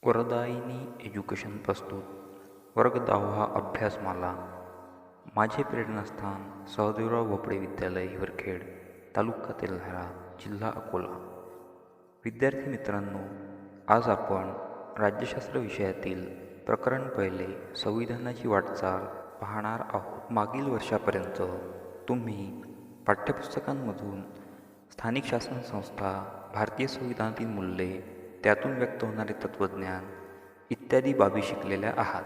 वरदायिनी education प्रस्तुत वर्ग 10वा अभ्यासमाला. माझे प्रेरणास्थान सहदेवराव भोपळे विद्यालय हिवरखेड, तालुका तेल्हारा, जिल्हा अकोला. विद्यार्थी मित्रांनो, आज आपण राज्यशास्त्र विषयातील प्रकरण पहिले संविधानाची वाटचाल पाहणार आहोत. मागील वर्षापर्यंत तुम्ही पाठ्यपुस्तकांमधून स्थानिक शासन संस्था, भारतीय संविधानातील मूल्ये, त्यातून व्यक्त होणारे तत्त्वज्ञान इत्यादी बाबी शिकलेल्या आहात.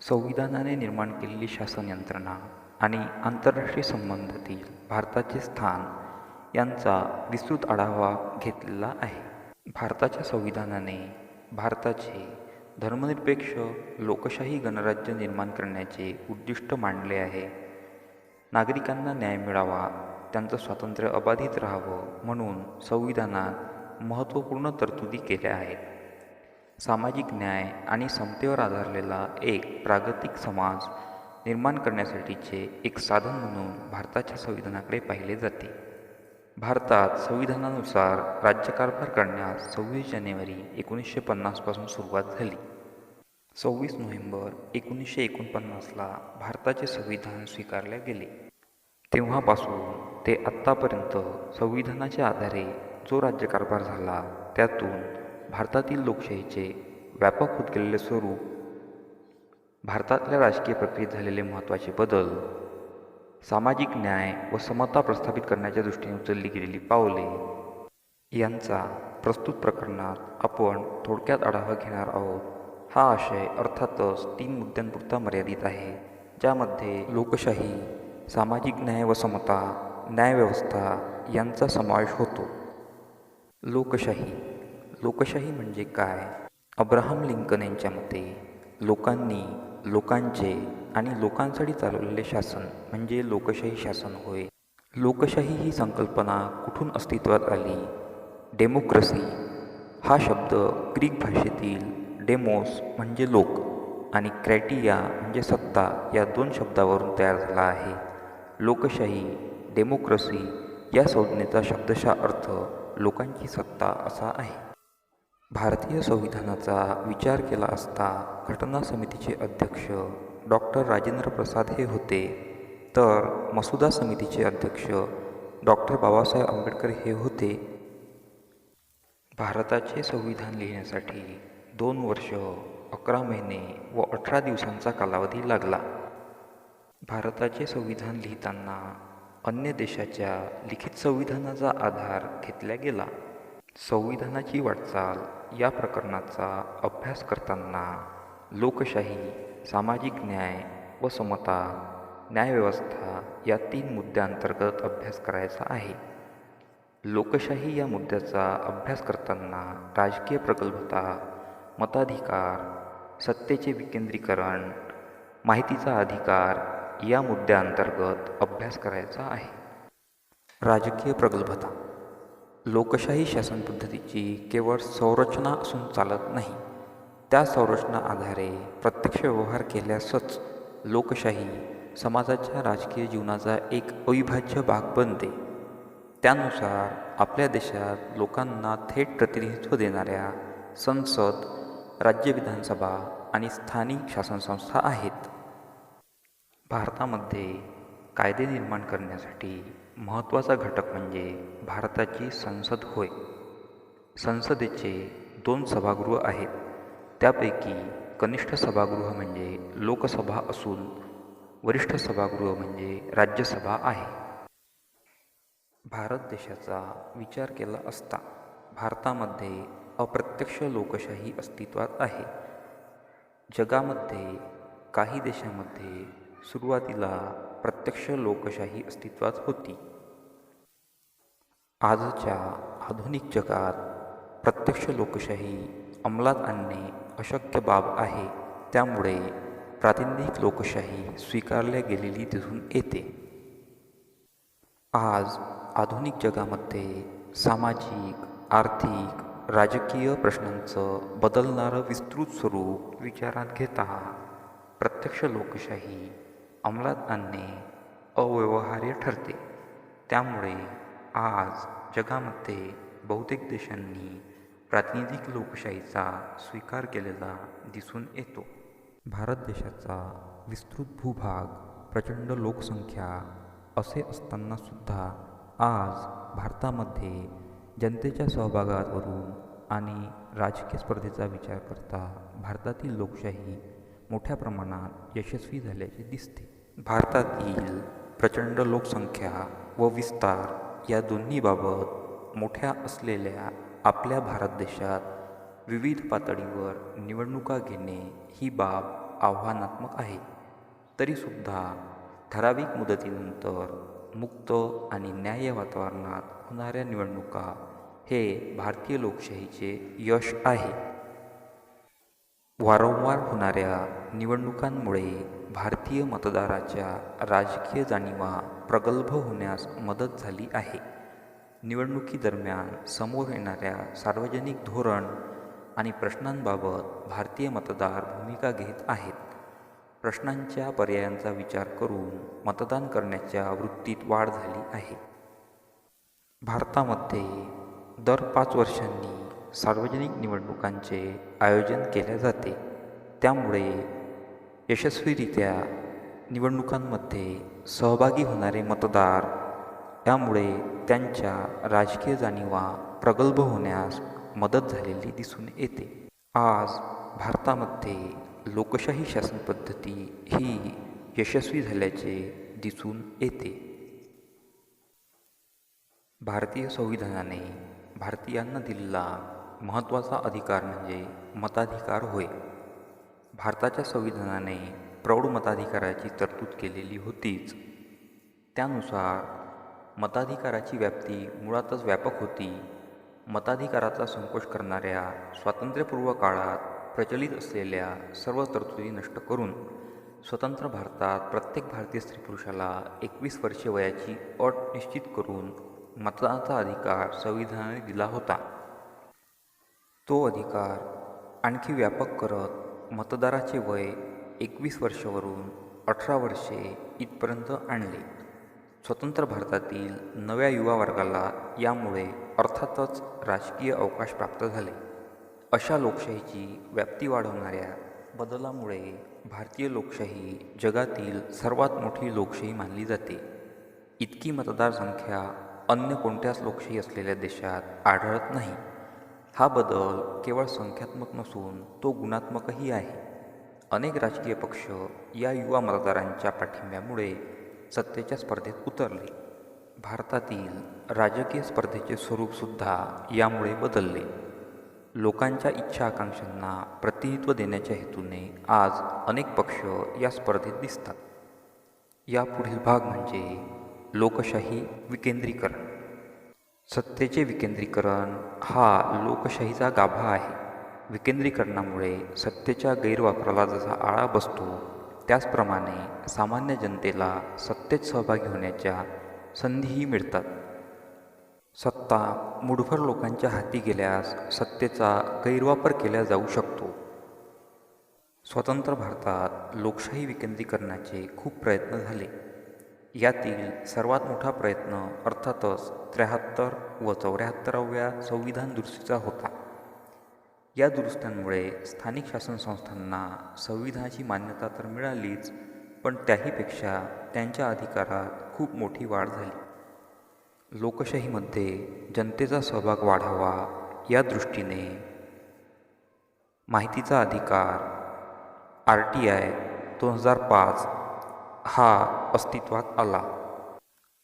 संविधानाने निर्माण केलेली शासन यंत्रणा आणि आंतरराष्ट्रीय संबंधातील भारताचे स्थान यांचा विस्तृत आढावा घेतलेला आहे. भारताच्या संविधानाने भारताचे धर्मनिरपेक्ष लोकशाही गणराज्य निर्माण करण्याचे उद्दिष्ट मांडले आहे. नागरिकांना न्याय मिळावा, त्यांचं स्वातंत्र्य अबाधित राहावं म्हणून संविधानात महत्त्वपूर्ण तरतुदी केल्या आहेत. सामाजिक न्याय आणि समतेवर आधारलेला एक प्रागतिक समाज निर्माण करण्यासाठीचे एक साधन म्हणून भारताच्या संविधानाकडे पाहिले जाते. भारतात संविधानानुसार राज्यकारभार करण्यास 26 जानेवारी 1950 पासून सुरुवात झाली. 26 नोव्हेंबर 1949ला भारताचे संविधान स्वीकारले गेले. तेव्हापासून ते आत्तापर्यंत संविधानाच्या आधारे जो राज्यकारभार झाला त्यातून भारतातील लोकशाहीचे व्यापक होत गेलेले स्वरूप, भारतातल्या राजकीय प्रक्रियेत झालेले महत्त्वाचे बदल, सामाजिक न्याय व समता प्रस्थापित करण्याच्या दृष्टीने उचलली गेलेली पावले यांचा प्रस्तुत प्रकरणात आपण थोडक्यात आढावा घेणार आहोत. हा आशय अर्थातच 3 मुद्द्यांपुरता मर्यादित आहे, ज्यामध्ये लोकशाही, सामाजिक न्याय व समता, न्यायव्यवस्था यांचा समावेश होतो. लोकशाही म्हणजे काय? अब्राहम लिंकन यांच्या मते लोकांनी, लोकांचे आणि लोकांसाठी चालवलेले शासन म्हणजे लोकशाही शासन होय. लोकशाही ही संकल्पना कुठून अस्तित्वात आली? डेमोक्रेसी हा शब्द ग्रीक भाषेतील डेमोस म्हणजे लोक आणि क्रायटिया म्हणजे सत्ता या 2 शब्दावरून तयार झाला आहे. लोकशाही, डेमोक्रेसी या संज्ञेचा शब्दशः अर्थ लोकांची सत्ता असा आहे. भारतीय संविधानाचा विचार केला असता घटना समितीचे अध्यक्ष डॉक्टर राजेंद्र प्रसाद हे होते, तर मसुदा समितीचे अध्यक्ष डॉक्टर बाबासाहेब आंबेडकर हे होते. भारताचे संविधान लिहिण्यासाठी 2 वर्ष, 11 महिने व 18 दिवसांचा कालावधी लागला. भारताचे संविधान लिहिताना अन्य देशाच्या लिखित संविधानाचा आधार घेतला गेला. संविधानाची वाटचाल या प्रकरणाचा अभ्यास करताना लोकशाही, सामाजिक न्याय व समता, न्यायव्यवस्था या 3 मुद्द्यांतर्गत अभ्यास करायचा आहे. लोकशाही या मुद्द्याचा अभ्यास करताना राजकीय प्रगल्भता, मताधिकार, सत्तेचे विकेंद्रीकरण, माहितीचा अधिकार या मुद्द्यांतर्गत अभ्यास करायचा आहे. राजकीय प्रगल्भता. लोकशाही शासन पद्धतीची केवळ संरचना असून चालत नाही. त्या संरचना आधारे प्रत्यक्ष व्यवहार केल्यासच लोकशाही समाजाच्या राजकीय जीवनाचा एक अविभाज्य भाग बनते. त्यानुसार आपल्या देशात लोकांना थेट प्रतिनिधित्व देणाऱ्या संसद, राज्य विधानसभा आणि स्थानिक शासनसंस्था आहेत. भारतामध्ये कायदे निर्माण करण्यासाठी महत्त्वाचा घटक म्हणजे भारताची संसद होय. संसदेचे 2 सभागृह आहेत. त्यापैकी कनिष्ठ सभागृह म्हणजे लोकसभा असून वरिष्ठ सभागृह म्हणजे राज्यसभा आहे. भारत देशाचा विचार केला असता भारतामध्ये अप्रत्यक्ष लोकशाही अस्तित्वात आहे. जगामध्ये काही देशांमध्ये सुरुवातीला प्रत्यक्ष लोकशाही अस्तित्वात होती. आजच्या आधुनिक जगात प्रत्यक्ष लोकशाही अंमलात आणणे अशक्य बाब आहे. त्यामुळे प्रातिनिधिक लोकशाही स्वीकारल्या गेलेली दिसून येते. आज आधुनिक जगामध्ये सामाजिक, आर्थिक, राजकीय प्रश्नांचं बदलणारं विस्तृत स्वरूप विचारात घेता प्रत्यक्ष लोकशाही अंमलात आणणे अव्यवहार्य ठरते. त्यामुळे आज जगामध्ये बहुतेक देशांनी प्रातिनिधिक लोकशाहीचा स्वीकार केलेला दिसून येतो. भारत देशाचा विस्तृत भूभाग, प्रचंड लोकसंख्या असे असतानासुद्धा आज भारतामध्ये जनतेच्या सहभागावरून आणि राजकीय स्पर्धेचा विचार करता भारतातील लोकशाही मोठ्या प्रमाणात यशस्वी झाल्याचे दिसते. भारतातील प्रचंड लोकसंख्या व विस्तार या दोन्हीबाबत मोठ्या असलेल्या आपल्या भारत देशात विविध पातळीवर निवडणुका घेणे ही बाब आव्हानात्मक आहे. तरीसुद्धा ठराविक मुदतीनंतर मुक्त आणि न्याय्य वातावरणात होणाऱ्या निवडणुका हे भारतीय लोकशाहीचे यश आहे. वारंवार होणाऱ्या निवडणुकांमुळे भारतीय मतदाराच्या राजकीय जाणीवा प्रगल्भ होण्यास मदत झाली आहे. निवडणुकीदरम्यान समोर येणाऱ्या सार्वजनिक धोरण आणि प्रश्नांबाबत भारतीय मतदार भूमिका घेत आहेत. प्रश्नांच्या पर्यायांचा विचार करून मतदान करण्याच्या वृत्तीत वाढ झाली आहे. भारतामध्ये दर 5 वर्षांनी सार्वजनिक निवडणुकांचे आयोजन केले जाते. त्यामुळे यशस्वीरित्या निवडणुकांमध्ये सहभागी होणारे मतदार यामुळे त्यांच्या राजकीय जाणीवा प्रगल्भ होण्यास मदत झालेली दिसून येते. आज भारतामध्ये लोकशाही शासन पद्धती ही यशस्वी झाल्याचे दिसून येते. भारतीय संविधानाने भारतीयांना दिलेला महत्त्वाचा अधिकार म्हणजे मताधिकार होय. भारताच्या संविधानाने प्रौढ मताधिकाराची तरतूद केलेली होतीच. त्यानुसार मताधिकाराची व्याप्ती मुळातच व्यापक होती. मताधिकाराचा संकोच करणाऱ्या स्वातंत्र्यपूर्व काळात प्रचलित असलेल्या सर्व तरतुदी नष्ट करून स्वतंत्र भारतात प्रत्येक भारतीय स्त्री पुरुषाला 21 वर्षे वयाची अट निश्चित करून मतदानाचा अधिकार संविधानाने दिला होता. तो अधिकार आणखी व्यापक करत मतदाराचे वय 21 वर्षावरून 18 वर्षे इथपर्यंत आणले. स्वतंत्र भारतातील नव्या युवा वर्गाला यामुळे अर्थातच राजकीय अवकाश प्राप्त झाले. अशा लोकशाहीची व्याप्ती वाढवणाऱ्या बदलामुळे भारतीय लोकशाही जगातील सर्वात मोठी लोकशाही मानली जाते. इतकी मतदार संख्या अन्य कोणत्याच लोकशाही असलेल्या देशात आढळत नाही. हा बदल केवळ संख्यात्मक नसून तो गुणात्मकही आहे. अनेक राजकीय पक्ष या युवा मतदारांच्या पाठिंब्यामुळे सत्तेच्या स्पर्धेत उतरले. भारतातील राजकीय स्पर्धेचे स्वरूपसुद्धा यामुळे बदलले. लोकांच्या इच्छा आकांक्षांना प्रतिनिधित्व देण्याच्या हेतूने आज अनेक पक्ष या स्पर्धेत दिसतात. यापुढील भाग म्हणजे लोकशाही विकेंद्रीकरण. सत्तेचे विकेंद्रीकरण हा लोकशाहीचा गाभा आहे. विकेंद्रीकरणामुळे सत्तेच्या गैरवापराला जसा आळा बसतो त्याचप्रमाणे सामान्य जनतेला सत्तेत सहभागी होण्याच्या संधीही मिळतात. सत्ता मुठभर लोकांच्या हाती गेल्यास सत्तेचा गैरवापर केला जाऊ शकतो. स्वतंत्र भारतात लोकशाही विकेंद्रीकरणाचे खूप प्रयत्न झाले. यातील सर्वात मोठा प्रयत्न अर्थातच 73 व 74व्या संविधान दुरुस्तीचा होता. या दुरुस्त्यांमुळे स्थानिक शासन संस्थांना संविधानाची मान्यता तर मिळालीच, पण त्याहीपेक्षा त्यांच्या अधिकारात खूप मोठी वाढ झाली. लोकशाहीमध्ये जनतेचा सहभाग वाढावा या दृष्टीने माहितीचा अधिकार RTI 2005 हा अस्तित्वात आला.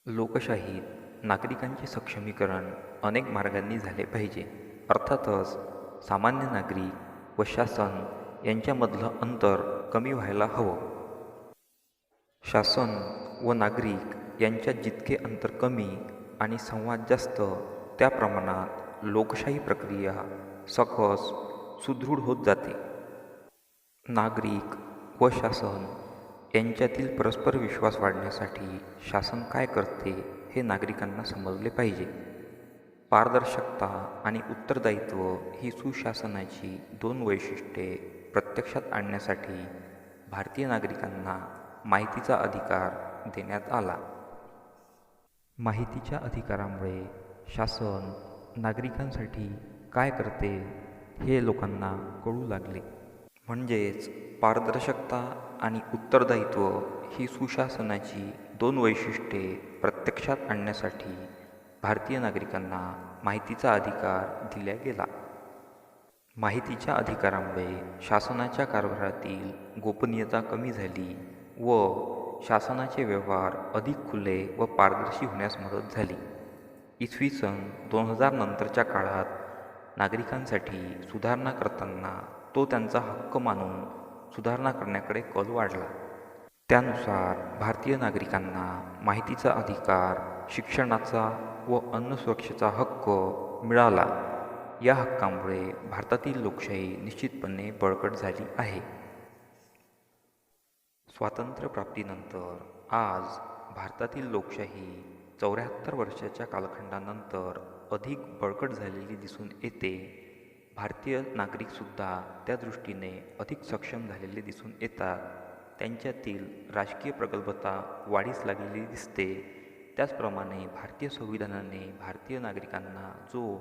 लोकशाहीत नागरिकांचे सक्षमीकरण अनेक मार्गांनी झाले पाहिजे. अर्थातच सामान्य नागरिक व शासन यांच्यामधलं अंतर कमी व्हायला हवं. शासन व नागरिक यांच्यात जितके अंतर कमी आणि संवाद जास्त त्या प्रमाणात लोकशाही प्रक्रिया सकस सुदृढ होत जाते. नागरिक व शासन यांच्यातील परस्पर विश्वास वाढण्यासाठी शासन काय करते हे नागरिकांना समजले पाहिजे. पारदर्शकता आणि उत्तरदायित्व ही सुशासनाची 2 वैशिष्ट्ये प्रत्यक्षात आणण्यासाठी भारतीय नागरिकांना माहितीचा अधिकार देण्यात आला. माहितीच्या अधिकारामुळे शासन नागरिकांसाठी काय करते हे लोकांना कळू लागले. म्हणजेच पारदर्शकता आणि उत्तरदायित्व ही सुशासनाची दोन वैशिष्ट्ये प्रत्यक्षात आणण्यासाठी भारतीय नागरिकांना माहितीचा अधिकार दिला गेला. माहितीच्या अधिकारामुळे शासनाच्या कारभारातील गोपनीयता कमी झाली व शासनाचे व्यवहार अधिक खुले व पारदर्शी होण्यास मदत झाली. इसवी सन 2000 नंतरच्या काळात नागरिकांसाठी सुधारणा करताना तो त्यांचा हक्क मानून सुधारणा करण्याकडे कल वाढला. त्यानुसार भारतीय नागरिकांना माहितीचा अधिकार, शिक्षणाचा व अन्न सुरक्षेचा हक्क मिळाला. या हक्कामुळे भारतातील लोकशाही निश्चितपणे बळकट झाली आहे. स्वातंत्र्यप्राप्तीनंतर आज भारतातील लोकशाही 74 वर्षाच्या कालखंडानंतर अधिक बळकट झालेली दिसून येते. भारतीय नागरिकसुद्धा त्या दृष्टीने अधिक सक्षम झालेले दिसून येतात. त्यांच्यातील राजकीय प्रगल्भता वाढीस लागलेली दिसते. त्याचप्रमाणे भारतीय संविधानाने भारतीय नागरिकांना जो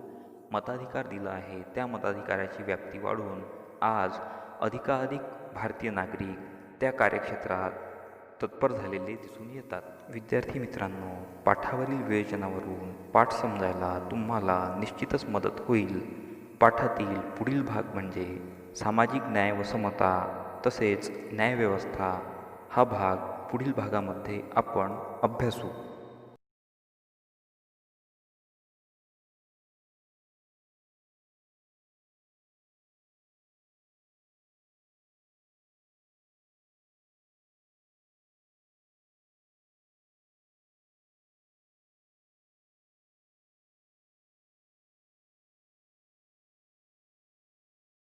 मताधिकार दिला आहे त्या मताधिकाराची व्याप्ती वाढून आज अधिकाधिक भारतीय नागरिक त्या कार्यक्षेत्रात तत्पर झालेले दिसून येतात. विद्यार्थी मित्रांनो, पाठावरील विवेचनावरून पाठ समजायला तुम्हाला निश्चितच मदत होईल. पाठातील पुढील भाग म्हणजे सामाजिक न्याय व समता तसेच न्यायव्यवस्था हा भाग पुढील भागामध्ये आपण अभ्यासू.